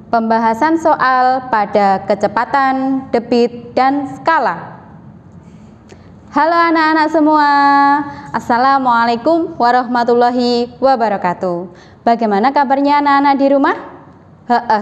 Pembahasan soal pada kecepatan, debit, dan skala. Halo anak-anak semua, Assalamualaikum warahmatullahi wabarakatuh. Bagaimana kabarnya anak-anak di rumah?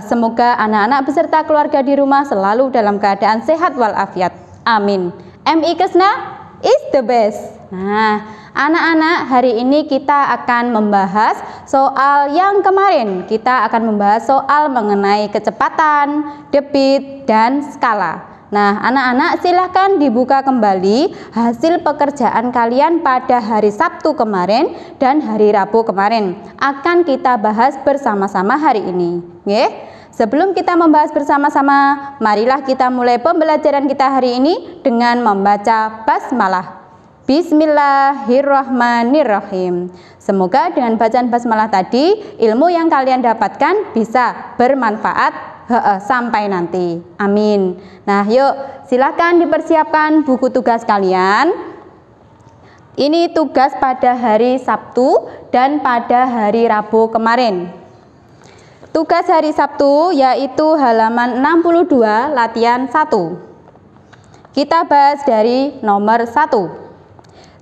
Semoga anak-anak beserta keluarga di rumah selalu dalam keadaan sehat walafiat. Amin. MI Kesna is the best. Nah, anak-anak, hari ini kita akan membahas soal yang kemarin. Kita akan membahas soal mengenai kecepatan, debit, dan skala. Nah, anak-anak silahkan dibuka kembali hasil pekerjaan kalian pada hari Sabtu kemarin dan hari Rabu kemarin. Akan kita bahas bersama-sama hari ini. Oke? Sebelum kita membahas bersama-sama, marilah kita mulai pembelajaran kita hari ini dengan membaca basmalah. Bismillahirrahmanirrahim. Semoga dengan bacaan basmalah tadi, ilmu yang kalian dapatkan bisa bermanfaat sampai nanti. Amin. Nah, yuk silakan dipersiapkan buku tugas kalian. Ini tugas pada hari Sabtu dan pada hari Rabu kemarin. Tugas hari Sabtu yaitu halaman 62 latihan 1. Kita bahas dari nomor 1.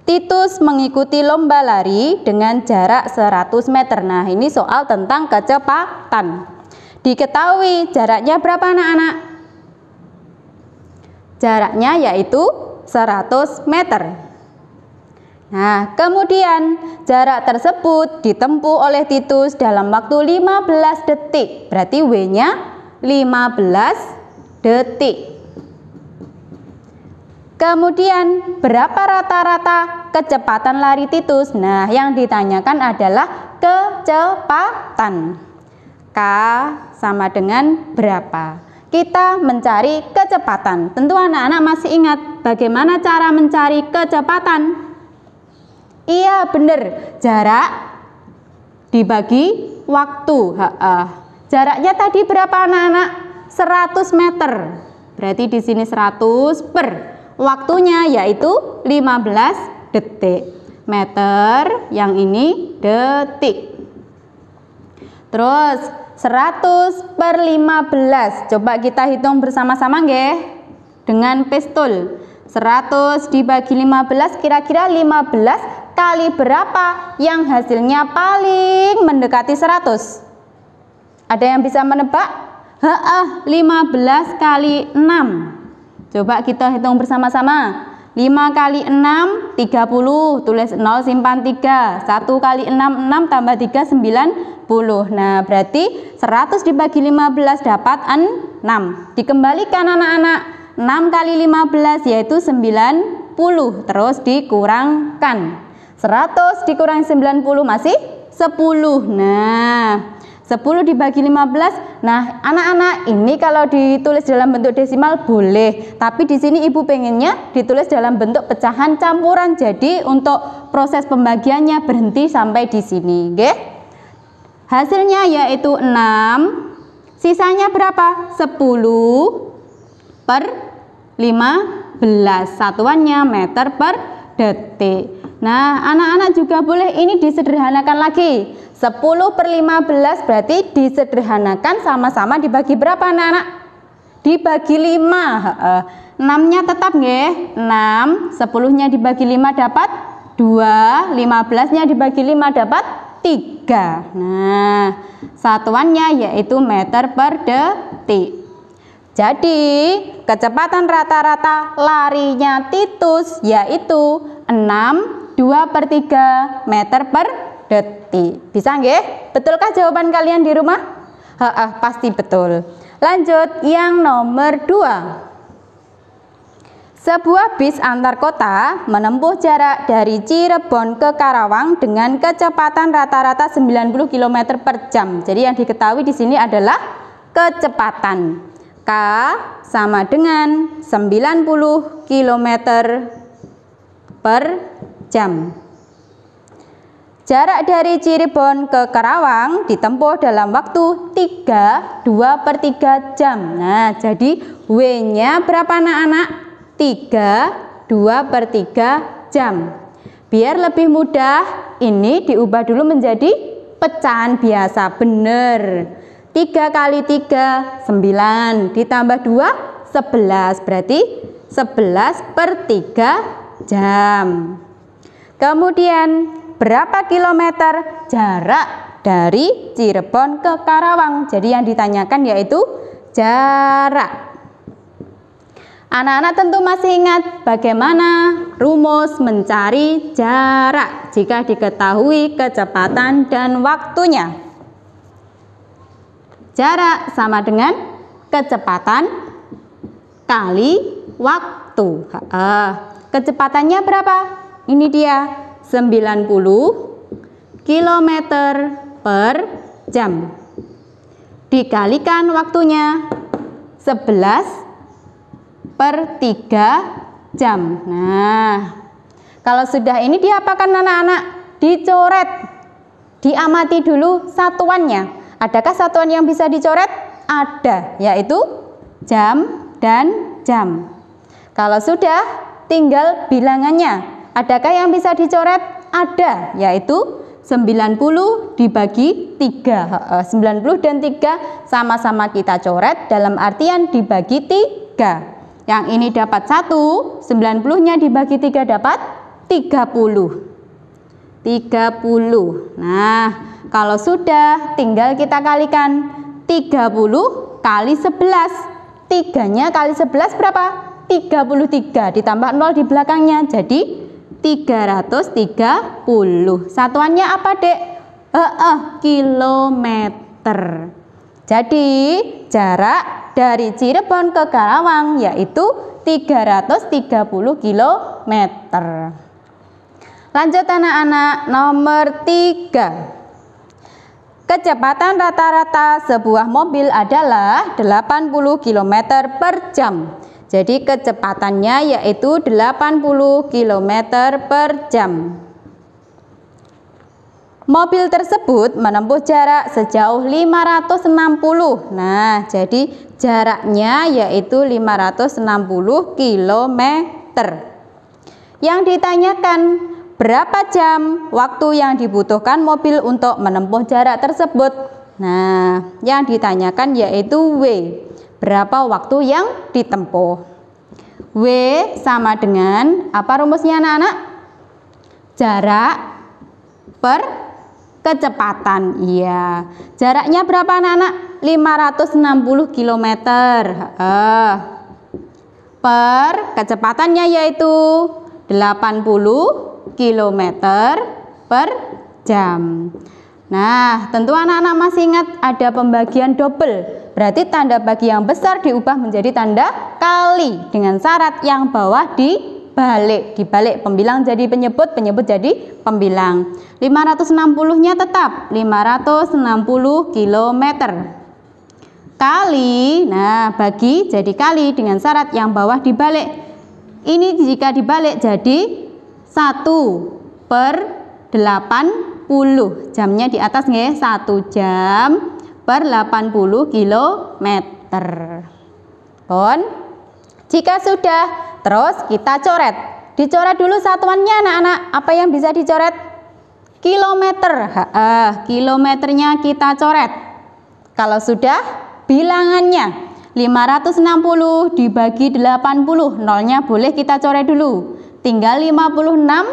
Titus mengikuti lomba lari dengan jarak 100 meter. Nah, ini soal tentang kecepatan. Diketahui jaraknya berapa anak-anak? Jaraknya yaitu 100 meter. Nah, kemudian jarak tersebut ditempuh oleh Titus dalam waktu 15 detik. Berarti W-nya 15 detik. Kemudian berapa rata-rata kecepatan lari Titus? Nah, yang ditanyakan adalah kecepatan. K sama dengan berapa? Kita mencari kecepatan. Tentu anak-anak masih ingat bagaimana cara mencari kecepatan? Iya, benar. Jarak dibagi waktu. Jaraknya tadi berapa anak-anak? 100 meter. Berarti di sini 100 per waktunya yaitu 15 detik. Meter, yang ini detik. Terus 100 per 15. Coba kita hitung bersama-sama nggih. Dengan pistol. 100 dibagi 15, kira-kira 15 kali berapa yang hasilnya paling mendekati 100? Ada yang bisa menebak? 15 kali 6. Coba kita hitung bersama-sama. 5 kali 6, 30. Tulis 0, simpan 3. 1 kali 6, 6 tambah 3, 90. Nah, berarti 100 dibagi 15 dapat 6. Dikembalikan anak-anak. 6 kali 15 yaitu 90. Terus dikurangkan. 100 dikurangi 90 masih 10. Nah, 10 dibagi 15. Nah, anak-anak, ini kalau ditulis dalam bentuk desimal boleh, tapi di sini ibu pengennya ditulis dalam bentuk pecahan campuran. Jadi untuk proses pembagiannya berhenti sampai di sini, oke? Hasilnya yaitu 6. Sisanya berapa? 10 per 15. Satuannya meter per detik. Nah, anak-anak juga boleh ini disederhanakan lagi. 10 per 15 berarti disederhanakan sama-sama dibagi berapa anak-anak? Dibagi 5. 6-nya tetap nggih. 6, 10-nya dibagi 5 dapat 2, 15-nya dibagi 5 dapat 3. Nah, satuannya yaitu meter per detik. Jadi, kecepatan rata-rata larinya Titus yaitu 2/3 meter per detik. Bisa nggih? Betulkah jawaban kalian di rumah? Pasti betul. Lanjut yang nomor 2. Sebuah bis antar kota menempuh jarak dari Cirebon ke Karawang dengan kecepatan rata-rata 90 km per jam. Jadi yang diketahui di sini adalah kecepatan. K sama dengan 90 km per jam. Jarak dari Cirebon ke Karawang ditempuh dalam waktu 2/3 jam. Nah, jadi W-nya berapa anak-anak? 2/3 jam. Biar lebih mudah, ini diubah dulu menjadi pecahan biasa. Bener. 3 kali 3, 9. Ditambah 2, 11. Berarti 11/3 jam. Kemudian berapa kilometer jarak dari Cirebon ke Karawang? Jadi yang ditanyakan yaitu jarak. Anak-anak tentu masih ingat bagaimana rumus mencari jarak jika diketahui kecepatan dan waktunya. Jarak sama dengan kecepatan kali waktu. Kecepatannya berapa? Ini dia, 90 km per jam. Dikalikan waktunya 11/3 jam. Nah, kalau sudah ini diapakan anak-anak? Dicoret. Diamati dulu satuannya. Adakah satuan yang bisa dicoret? Ada, yaitu jam dan jam. Kalau sudah, tinggal bilangannya. Adakah yang bisa dicoret? Ada, yaitu 90 dibagi 3. 90 dan 3 sama-sama kita coret dalam artian dibagi 3. Yang ini dapat 1, 90-nya dibagi 3 dapat 30. 30. Nah, kalau sudah tinggal kita kalikan 30 kali 11. 3-nya kali 11 berapa? 33. Ditambah 0 di belakangnya jadi 330. Satuannya apa, Dek? Kilometer. Jadi jarak dari Cirebon ke Karawang yaitu 330 km. Lanjut anak-anak, nomor 3. Kecepatan rata-rata sebuah mobil adalah 80 km per jam. Jadi kecepatannya yaitu 80 km per jam. Mobil tersebut menempuh jarak sejauh 560. Nah, jadi jaraknya yaitu 560 km. Yang ditanyakan, berapa jam waktu yang dibutuhkan mobil untuk menempuh jarak tersebut? Nah, yang ditanyakan yaitu W. Berapa waktu yang ditempuh? W sama dengan apa rumusnya anak-anak? Jarak per kecepatan. Iya. Jaraknya berapa anak-anak? 560 km. Per kecepatannya yaitu 80 km per jam. Nah, tentu anak-anak masih ingat ada pembagian double. Berarti tanda bagi yang besar diubah menjadi tanda kali dengan syarat yang bawah dibalik. Dibalik pembilang jadi penyebut, penyebut jadi pembilang. 560-nya tetap 560 km. Kali, nah bagi jadi kali dengan syarat yang bawah dibalik. Ini jika dibalik jadi 1/80. Jamnya di atas nggih, 1 jam per 80 km. Pun jika sudah, terus kita coret. Dicoret dulu satuannya anak-anak. Apa yang bisa dicoret? Kilometer. Kilometernya kita coret. Kalau sudah, bilangannya 560 dibagi 80. Nolnya boleh kita coret dulu. Tinggal 56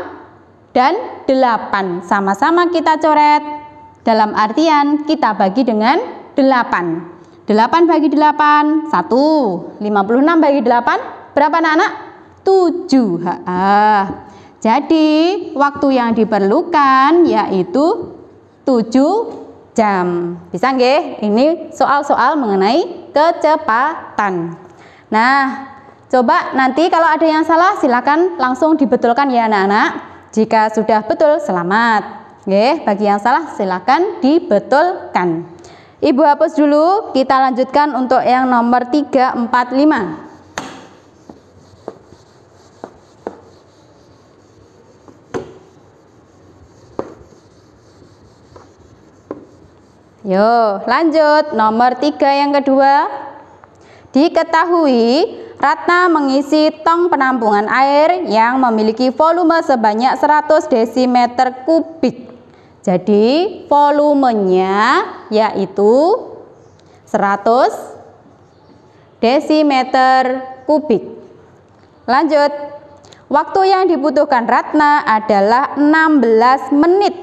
dan 8. Sama-sama kita coret. Dalam artian kita bagi dengan 8. 8 bagi 8, 1. 56 bagi 8, berapa anak-anak? 7. Jadi waktu yang diperlukan yaitu 7 jam. Bisa nggih? Ini soal-soal mengenai kecepatan. Nah, coba nanti kalau ada yang salah silakan langsung dibetulkan ya anak-anak. Jika sudah betul, selamat. Oke, bagi yang salah silakan dibetulkan. Ibu hapus dulu, kita lanjutkan untuk yang nomor 3, 4, 5. Yo, lanjut nomor 3 yang kedua. Diketahui Ratna mengisi tong penampungan air yang memiliki volume sebanyak 100 desimeter kubik. Jadi volumenya yaitu 100 desimeter kubik. Lanjut. Waktu yang dibutuhkan Ratna adalah 16 menit.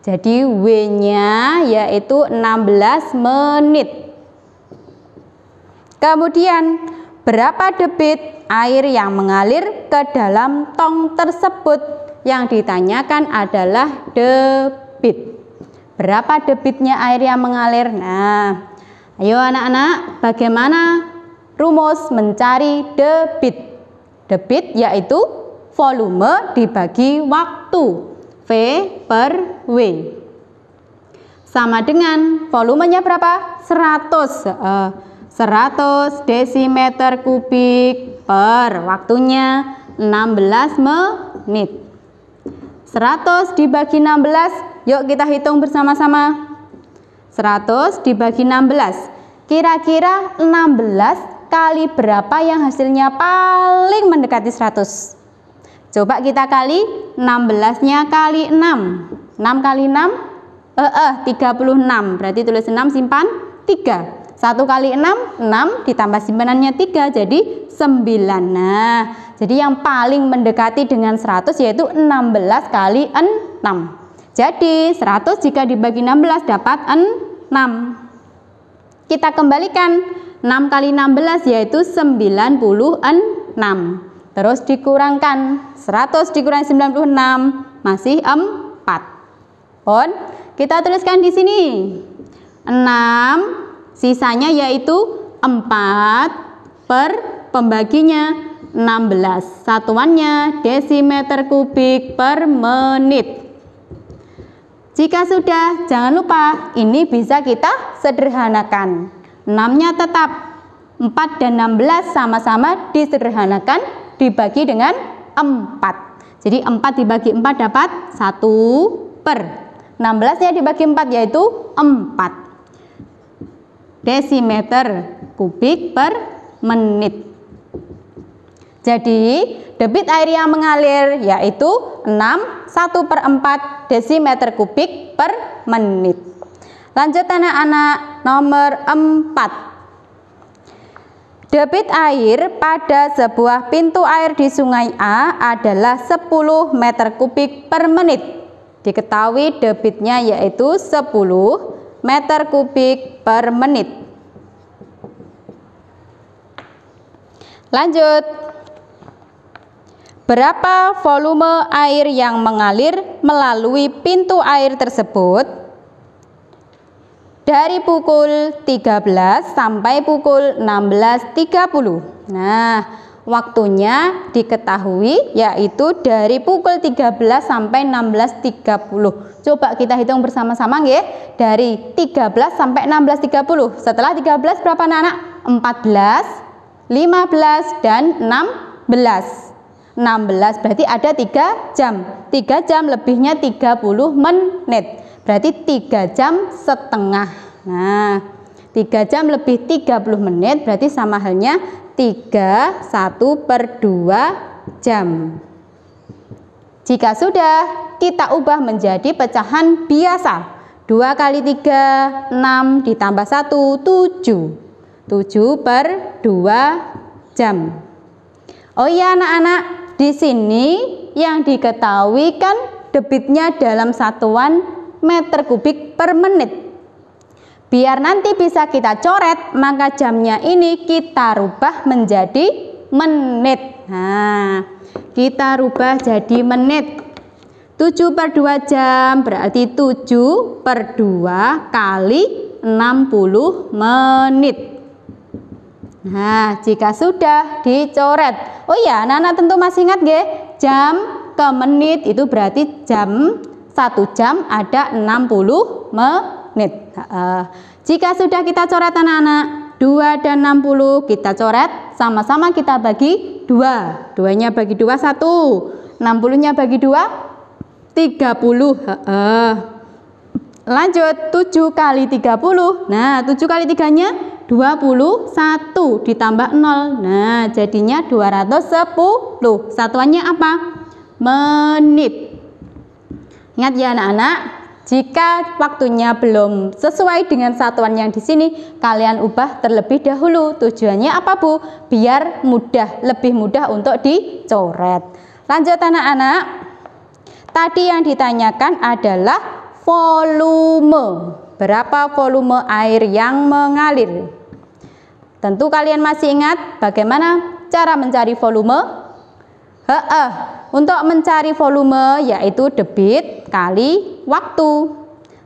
Jadi W-nya yaitu 16 menit. Kemudian, berapa debit air yang mengalir ke dalam tong tersebut? Yang ditanyakan adalah debit. Berapa debitnya air yang mengalir? Nah, ayo anak-anak, bagaimana rumus mencari debit? Debit yaitu volume dibagi waktu, V per W. Sama dengan volumenya berapa? 100 desimeter kubik per waktunya 16 menit. 100 dibagi 16, yuk kita hitung bersama-sama. 100 dibagi 16, kira-kira 16 kali berapa yang hasilnya paling mendekati 100? Coba kita kali 16-nya kali 6. 6 kali 6 36. Berarti tulis 6 simpan 3. 1 kali 6 ditambah simpanannya 3 jadi 9. Nah, jadi yang paling mendekati dengan 100 yaitu 16 kali 6. Jadi 100 jika dibagi 16 dapat 6. Kita kembalikan. 6 kali 16 yaitu 96. Terus dikurangkan 100 dikurangi 96 masih 4. Pun kita tuliskan di sini 6, sisanya yaitu 4 per pembaginya 16. Satuannya desimeter kubik per menit. Jika sudah, jangan lupa ini bisa kita sederhanakan. 6-nya tetap 4 dan 16 sama-sama disederhanakan dibagi dengan 4. Jadi 4 dibagi 4 dapat 1 per 16-nya dibagi 4 yaitu 4 desimeter kubik per menit. Jadi debit air yang mengalir yaitu 1/4 desimeter kubik per menit. Lanjut anak-anak, nomor 4. Debit air pada sebuah pintu air di sungai A adalah 10 meter kubik per menit. Diketahui debitnya yaitu 10 meter kubik per menit. Lanjut. Berapa volume air yang mengalir melalui pintu air tersebut? Dari pukul 13 sampai pukul 16.30. Nah, waktunya diketahui yaitu dari pukul 13 sampai 16.30. Coba kita hitung bersama-sama nggih. Dari 13 sampai 16.30. Setelah 13 berapa anak-anak? 14, 15 dan 16. 16 berarti ada 3 jam. 3 jam lebihnya 30 menit. Berarti 3 jam setengah. Nah, 3 jam lebih 30 menit berarti sama halnya 1/2 jam. Jika sudah, kita ubah menjadi pecahan biasa. 2 kali 3, 6 ditambah 1, 7. 7/2 jam. Oh iya anak-anak, di sini yang diketahui kan debitnya dalam satuan meter kubik per menit. Biar nanti bisa kita coret, maka jamnya ini kita rubah menjadi menit. Nah, kita rubah jadi menit. 7/2 jam berarti 7/2 kali 60 menit. Nah, jika sudah dicoret. Oh iya, anak-anak tentu masih ingat nggih? Jam ke menit itu berarti jam 1 jam ada 60 menit. Jika sudah kita coret anak-anak, 2 dan 60 kita coret, sama-sama kita bagi 2. 2-nya bagi 2, 1. 60-nya bagi 2, 30. Lanjut, 7 kali 30. Nah, 7 kali 3-nya 21 ditambah 0. Nah, jadinya 210. Satuannya apa? Menit. Ingat ya anak-anak, jika waktunya belum sesuai dengan satuan yang di sini, kalian ubah terlebih dahulu. Tujuannya apa, Bu? Biar lebih mudah untuk dicoret. Lanjut anak-anak. Tadi yang ditanyakan adalah volume. Berapa volume air yang mengalir? Tentu kalian masih ingat bagaimana cara mencari volume? Untuk mencari volume yaitu debit kali waktu.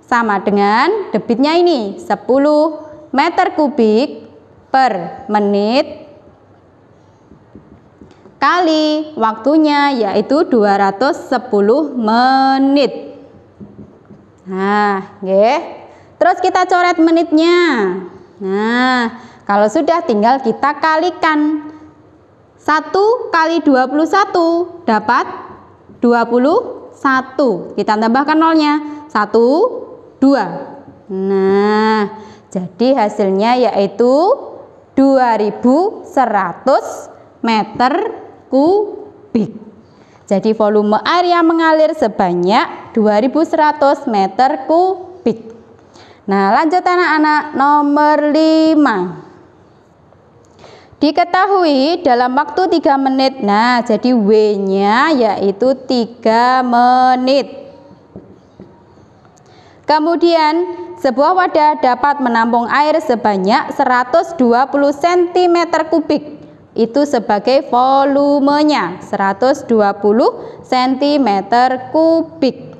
Sama dengan debitnya ini 10 meter kubik per menit kali waktunya yaitu 210 menit. Nah, terus kita coret menitnya. Nah, kalau sudah tinggal kita kalikan. 1 kali 21 dapat 21. Kita tambahkan nolnya. 1, 2. Nah, jadi hasilnya yaitu 2100 meter kubik. Jadi volume air yang mengalir sebanyak 2100 meter kubik. Nah, lanjut anak-anak, nomor 5. Diketahui dalam waktu 3 menit. Nah, jadi W-nya yaitu 3 menit. Kemudian, sebuah wadah dapat menampung air sebanyak 120 cm kubik. Itu sebagai volumenya, 120 cm kubik.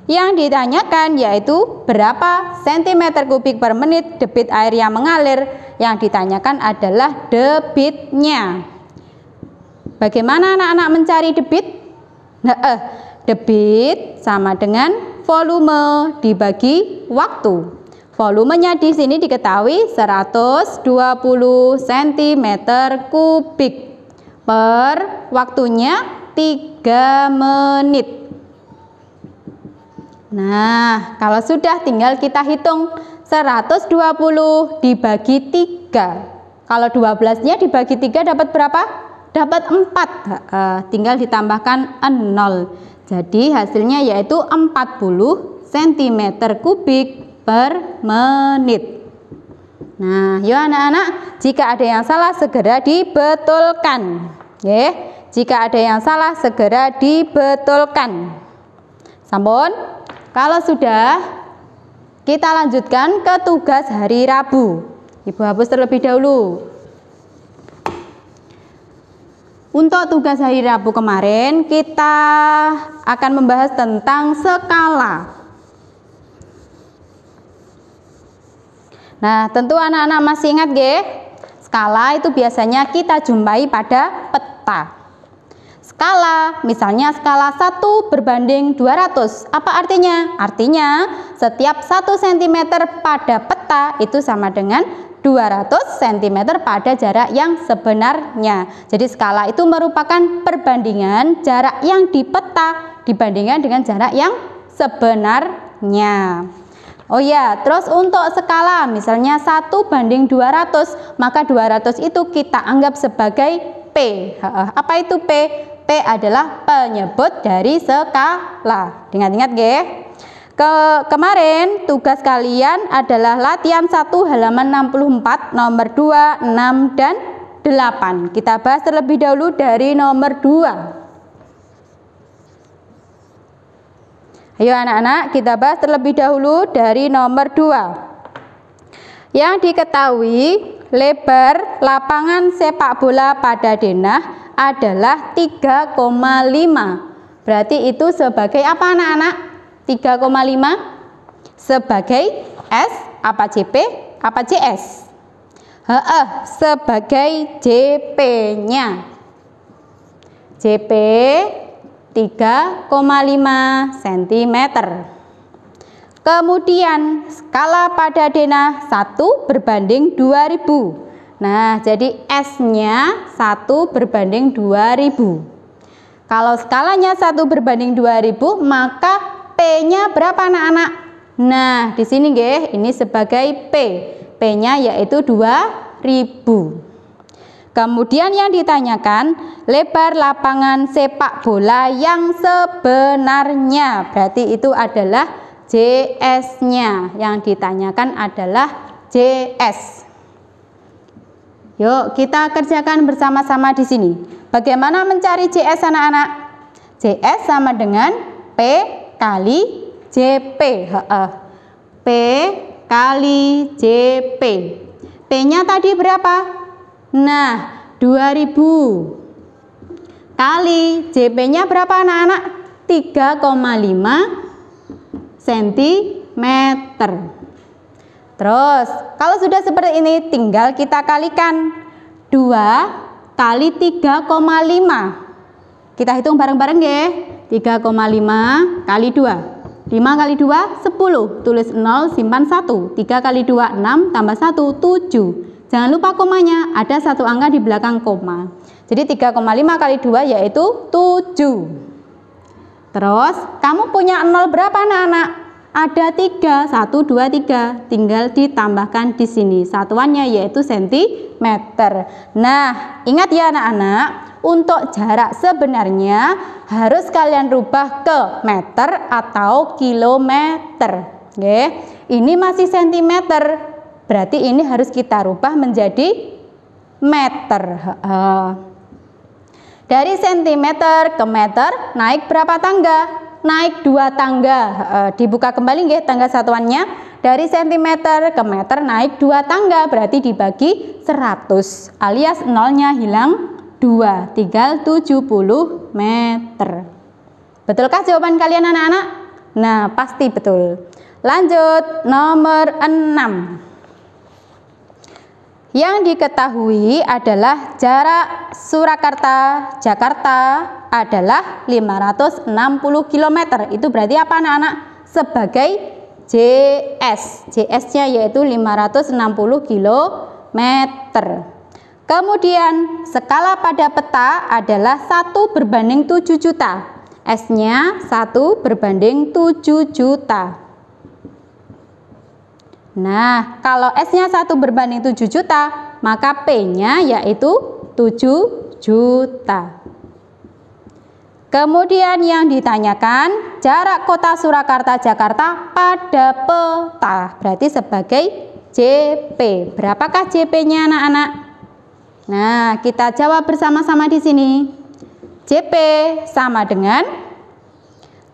Yang ditanyakan yaitu berapa cm kubik per menit debit air yang mengalir. Yang ditanyakan adalah debitnya. Bagaimana anak-anak mencari debit? Debit sama dengan volume dibagi waktu. Volumenya di sini diketahui 120 cm kubik per waktunya 3 menit. Nah, kalau sudah tinggal kita hitung 120 dibagi 3. Kalau 12-nya dibagi 3 dapat berapa? Dapat 4. Tinggal ditambahkan 0. Jadi hasilnya yaitu 40 cm kubik per menit. Nah, yuk anak-anak, jika ada yang salah segera dibetulkan. Jika ada yang salah segera dibetulkan. Sampun? Kalau sudah, kita lanjutkan ke tugas hari Rabu. Ibu hapus terlebih dahulu. Untuk tugas hari Rabu kemarin, kita akan membahas tentang skala. Nah, tentu anak-anak masih ingat, skala itu biasanya kita jumpai pada peta. Skala, misalnya skala 1 berbanding 200. Apa artinya? Artinya setiap 1 cm pada peta itu sama dengan 200 cm pada jarak yang sebenarnya. Jadi skala itu merupakan perbandingan jarak yang di peta dibandingkan dengan jarak yang sebenarnya. Oh ya, terus untuk skala misalnya 1 banding 200, maka 200 itu kita anggap sebagai P. Apa itu P? P adalah penyebut dari skala. Ingat-ingat, kemarin tugas kalian adalah latihan 1 halaman 64, nomor 2, 6, dan 8. Kita bahas terlebih dahulu dari nomor 2. Ayo anak-anak, kita bahas terlebih dahulu dari nomor 2. Yang diketahui, lebar lapangan sepak bola pada denah adalah 3,5. Berarti itu sebagai apa anak-anak? 3,5 sebagai S, apa JP, apa JS? Sebagai JP-nya. JP 3,5 cm. Kemudian skala pada denah 1 berbanding 2000. Nah, jadi S-nya 1 berbanding 2000. Kalau skalanya 1 berbanding 2000, maka P-nya berapa anak-anak? Nah, di sini ini sebagai P. P-nya yaitu 2000. Kemudian yang ditanyakan lebar lapangan sepak bola yang sebenarnya. Berarti itu adalah JS-nya. Yang ditanyakan adalah JS. Yuk, kita kerjakan bersama-sama di sini. Bagaimana mencari JS anak-anak? JS sama dengan P kali JP. P kali JP. P-nya tadi berapa? Nah, 2000. Kali JP-nya berapa anak-anak? 3,5 cm. Terus, kalau sudah seperti ini, tinggal kita kalikan. 2 kali 3,5. Kita hitung bareng-bareng ya. 3,5 kali 2. 5 kali 2, 10. Tulis 0, simpan 1. 3 kali 2, 6. Tambah 1, 7. Jangan lupa komanya. Ada satu angka di belakang koma. Jadi 3,5 kali 2 yaitu 7. Terus, kamu punya 0 berapa anak-anak? Ada 3, 1, 2, 3. Tinggal ditambahkan di sini. Satuannya yaitu cm. Nah, ingat ya anak-anak, untuk jarak sebenarnya harus kalian rubah ke meter atau kilometer. Oke. Ini masih cm. Berarti ini harus kita rubah menjadi meter. Dari cm ke meter naik berapa tangga? Naik 2 tangga. Dibuka kembali nggih tangga satuannya. Dari cm ke meter naik 2 tangga, berarti dibagi 100 alias nolnya hilang 2, tinggal 70 meter. Betulkah jawaban kalian anak-anak? Nah, pasti betul. Lanjut nomor 6. Yang diketahui adalah jarak Surakarta Jakarta adalah 560 km. Itu berarti apa anak-anak? Sebagai JS. JS-nya yaitu 560 km. Kemudian skala pada peta adalah 1/7 juta. S-nya 1/7 juta. Nah, kalau S-nya 1/7 juta, maka P-nya yaitu 7 juta. Kemudian yang ditanyakan jarak kota Surakarta Jakarta pada peta, berarti sebagai JP. Berapakah JP-nya anak-anak? Nah, kita jawab bersama-sama di sini. JP sama dengan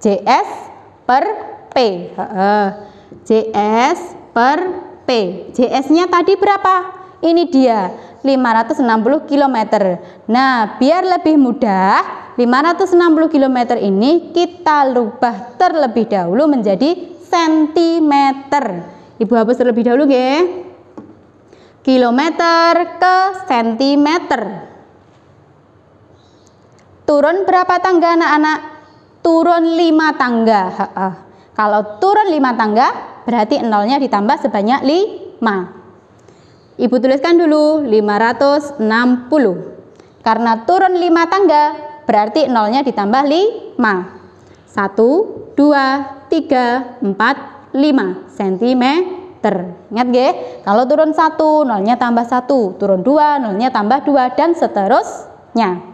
JS per P. JS per P. JS-nya tadi berapa? Ini dia, 560 km. Nah, biar lebih mudah, 560 km ini kita rubah terlebih dahulu menjadi cm. Ibu hapus terlebih dahulu nggih. Kilometer ke sentimeter. Turun berapa tangga anak-anak? Turun 5 tangga. Kalau turun 5 tangga, berarti nolnya ditambah sebanyak 5. Ibu tuliskan dulu 560. Karena turun 5 tangga, berarti nolnya ditambah 5. 1, 2, 3, 4, 5 cm. Ingat nggih? Kalau turun 1, nolnya tambah 1. Turun 2, nolnya tambah 2, dan seterusnya.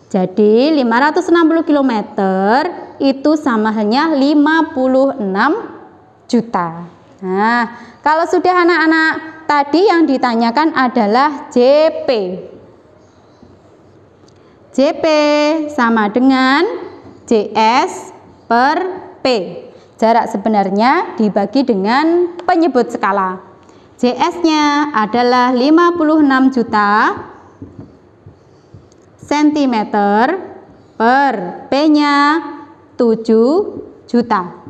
Jadi 560 km itu sama halnya 56 juta. Nah, kalau sudah anak-anak, tadi yang ditanyakan adalah JP. JP sama dengan JS per P. Jarak sebenarnya dibagi dengan penyebut skala. JS-nya adalah 56 juta cm per P-nya 7 juta.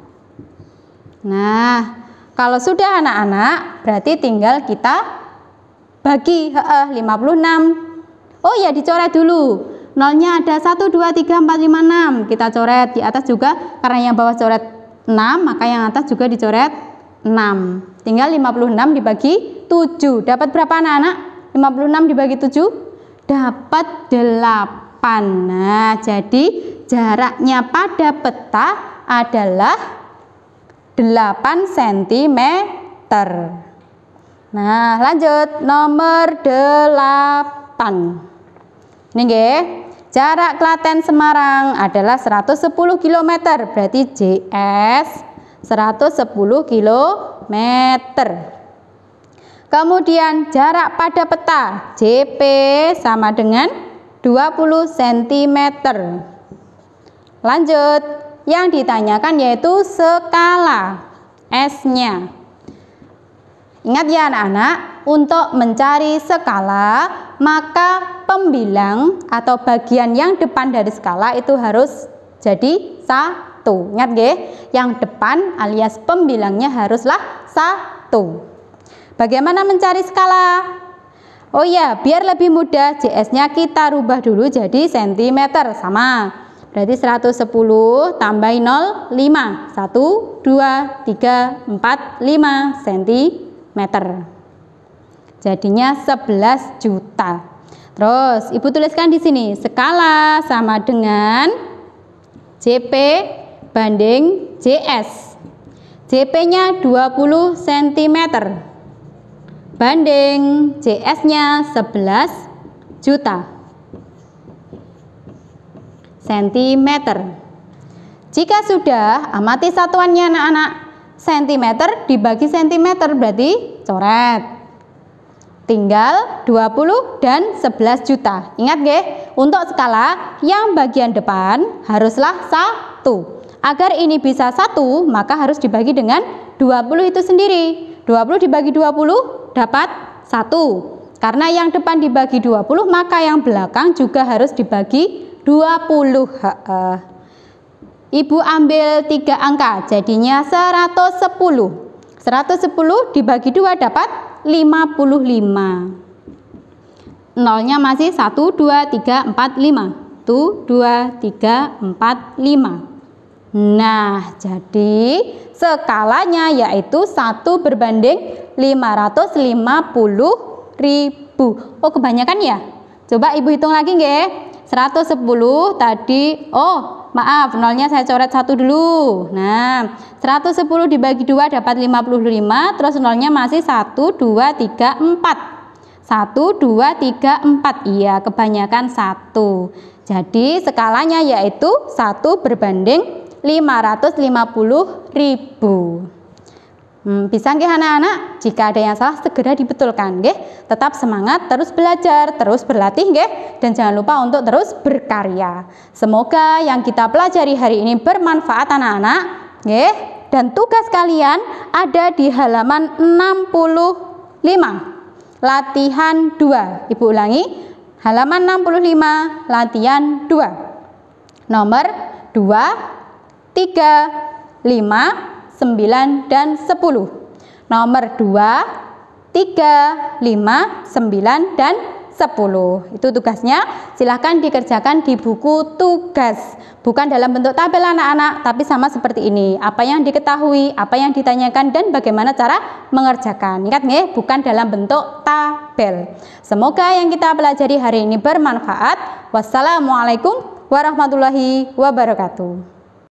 Nah, kalau sudah anak-anak, berarti tinggal kita bagi 56. Oh ya, dicoret dulu. Nolnya ada 1, 2, 3, 4, 5, 6. Kita coret di atas juga, karena yang bawah coret 6, maka yang atas juga dicoret 6. Tinggal 56 dibagi 7. Dapat berapa anak-anak? 56 dibagi 7? Dapat 8. Nah, jadi jaraknya pada peta adalah 8 cm. Nah, lanjut nomor 8. Ini nggih. Jarak Klaten Semarang adalah 110 km. Berarti JS 110 km. Kemudian jarak pada peta JP sama dengan 20 cm. Lanjut, yang ditanyakan yaitu skala S-nya. Ingat ya anak-anak, untuk mencari skala, maka pembilang atau bagian yang depan dari skala itu harus jadi 1. Ingat nggih, yang depan alias pembilangnya haruslah 1. Bagaimana mencari skala? Oh ya, biar lebih mudah, JS-nya kita rubah dulu jadi cm. Sama. Berarti 110 tambahin 0, 5. 1, 2, 3, 4, 5 cm. Jadinya 11 juta. Terus Ibu tuliskan di sini, skala sama dengan JP banding JS. JP-nya 20 cm banding JS-nya 11 juta cm. Jika sudah, amati satuannya anak-anak. Sentimeter dibagi sentimeter berarti coret. Tinggal 20 dan 11 juta. Ingat nggih, untuk skala yang bagian depan haruslah 1. Agar ini bisa 1, maka harus dibagi dengan 20 itu sendiri. 20 dibagi 20 dapat 1. Karena yang depan dibagi 20, maka yang belakang juga harus dibagi 20. Ibu ambil 3 angka, jadinya 110. 110 dibagi 2 dapat 55. Nolnya masih 1, 2, 3, 4, 5. 1, 2, 3, 4, 5. Nah, jadi skalanya yaitu 1 berbanding 550.000. Oh, kebanyakan ya? Coba Ibu hitung lagi nggih. 110 tadi, maaf, nolnya saya coret 1 dulu. Nah, 110 dibagi 2 dapat 55, terus nolnya masih 1, 2, 3, 4. 1, 2, 3, 4. Iya, kebanyakan 1. Jadi skalanya yaitu 1 berbanding 550.000. Bisa nggih anak-anak? Jika ada yang salah segera dibetulkan nggih. Tetap semangat, terus belajar, terus berlatih nggih, dan jangan lupa untuk terus berkarya. Semoga yang kita pelajari hari ini bermanfaat anak-anak nggih. Dan tugas kalian ada di halaman 65. Latihan 2. Ibu ulangi. Halaman 65, latihan 2. Nomor 2, 3, 5, 9 dan 10. Nomor 2, 3, 5, 9 dan 10. Itu tugasnya. Silahkan dikerjakan di buku tugas. Bukan dalam bentuk tabel anak-anak, tapi sama seperti ini. Apa yang diketahui, apa yang ditanyakan, dan bagaimana cara mengerjakan. Ingat nggih, bukan dalam bentuk tabel. Semoga yang kita pelajari hari ini bermanfaat. Wassalamualaikum warahmatullahi wabarakatuh.